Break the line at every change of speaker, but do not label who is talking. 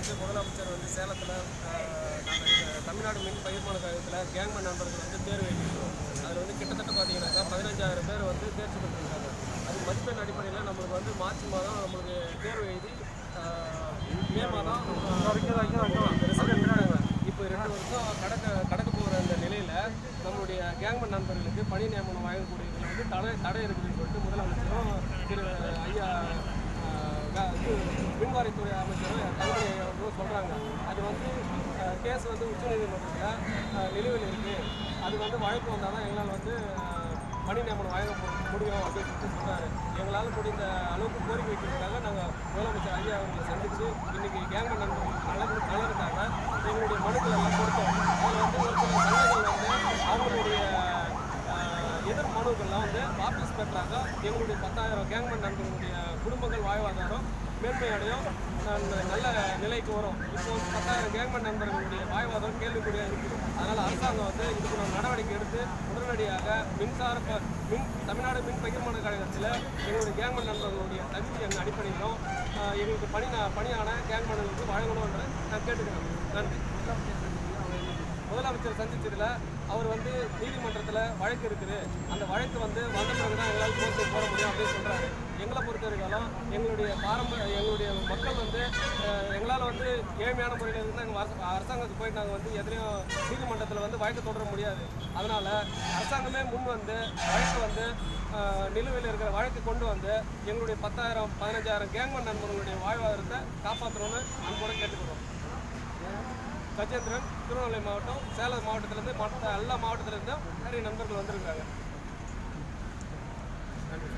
வந்து முதலமைச்சர் வந்து சேலத்தில் தமிழ்நாடு மின் பகிர்மான கழகத்தில் கேங்மேன் நண்பர்கள் வந்து தேர்வு எழுதியிருக்கோம். அதில் வந்து கிட்டத்தட்ட பார்த்தீங்கன்னாக்கா 15,000 பேர் வந்து தேர்ச்சி பெற்றிருக்காங்க. அது மதிப்பெண் அடிப்படையில் நம்மளுக்கு வந்து மார்ச் மாதம் நம்மளுக்கு தேர்வு எழுதி மே மாதம் இப்போ 2 வருஷம் கடக்க போகிற அந்த நிலையில் நம்மளுடைய கேங்மேன் நண்பர்களுக்கு பணி நியமனம் வழங்கக்கூடியதில் வந்து தடை இருக்குதுன்னு சொல்லிட்டு முதலமைச்சரும் திரு ஐயா மின்வாரித்துறை அமைச்சரும் தங்கமணி அவர்களும் சொல்கிறாங்க. அது வந்து கேஸ் வந்து உச்சநீதிமன்றத்தில் நிலுவையில் இருக்குது. அது வந்து வழக்கு வந்தால் தான் எங்களால் வந்து பணி நியமனம் வழங்க முடியும் அப்படின்னு சொல்லிட்டு சொல்கிறாரு. எங்களால் முடிந்த அளவுக்கு கோரிக்கை வைக்கிறதுக்காக நாங்கள் முதலமைச்சர் ஐயா அவர்களை சந்தித்து இன்றைக்கி கேங்மேன் நண்பர்கள் நலனுக்காக எங்களுடைய மனுக்கள் எல்லாம் கொடுத்தோம். அதில் வந்து ஒரு சில சங்கங்கள் வந்து அவங்களுடைய எதிர் மனுக்கள்லாம் வந்து வாபஸ் பெற்றாங்க. எங்களுடைய 10,000 கேங்மேன் நண்பர்களுடைய குடும்பங்கள் வாழ்வாதாரம் மேன்மையடையும், நல்ல நிலைக்கு வரும். இப்போ 10,000 கேங்மேன் நண்பர்களுடைய வாழ்வாதாரம் கேள்விக்குறியாக இருக்குது. அதனால் அரசாங்கம் வந்து இதுக்கு நம்ம நடவடிக்கை எடுத்து உடனடியாக தமிழ்நாடு மின் பகிர்மான கழகத்தில் எங்களுடைய கேங்மேன் நண்பர்களுடைய தகுதி அடிப்படையிலும் எங்களுக்கு பணியான கேங்மேன்களுக்கு வழங்கணும்ன்ற நான் கேட்டுக்கிறேன். நன்றி. முதலமைச்சர் சந்திச்சதில் அவர் வந்து நீதிமன்றத்தில் வழக்கு இருக்குது, அந்த வழக்கு வந்து வந்த பிறகு தான் எங்களால் கோர்ட்டுக்கு போக முடியும் அப்படின்னு சொல்கிறாரு. எங்களை பொறுத்த வரைக்கும் எங்களுடைய மக்கள் வந்து எங்களால் வந்து ஏழ்மையான முறையில் இருந்து எங்கள் அரசாங்கத்துக்கு போயிட்டு நாங்கள் வந்து எதிரையும் நீதிமன்றத்தில் வந்து வழக்கு தொடர முடியாது. அதனால் அரசாங்கமே முன் வந்து வழக்கு வந்து நிலுவையில் இருக்கிற வழக்கு கொண்டு வந்து எங்களுடைய 10,000 15,000 கேங்மேன் நண்பர்களுடைய வாழ்வாதாரத்தை காப்பாற்றணும்னு அன்போடு கேட்டுக்கிறோம். கஜேந்திரன், திருநெல்வேலி மாவட்டம், சேலம் மாவட்டத்திலேருந்து மற்ற எல்லா மாவட்டத்திலேருந்தும் நிறைய நண்பர்கள் வந்திருக்காங்க.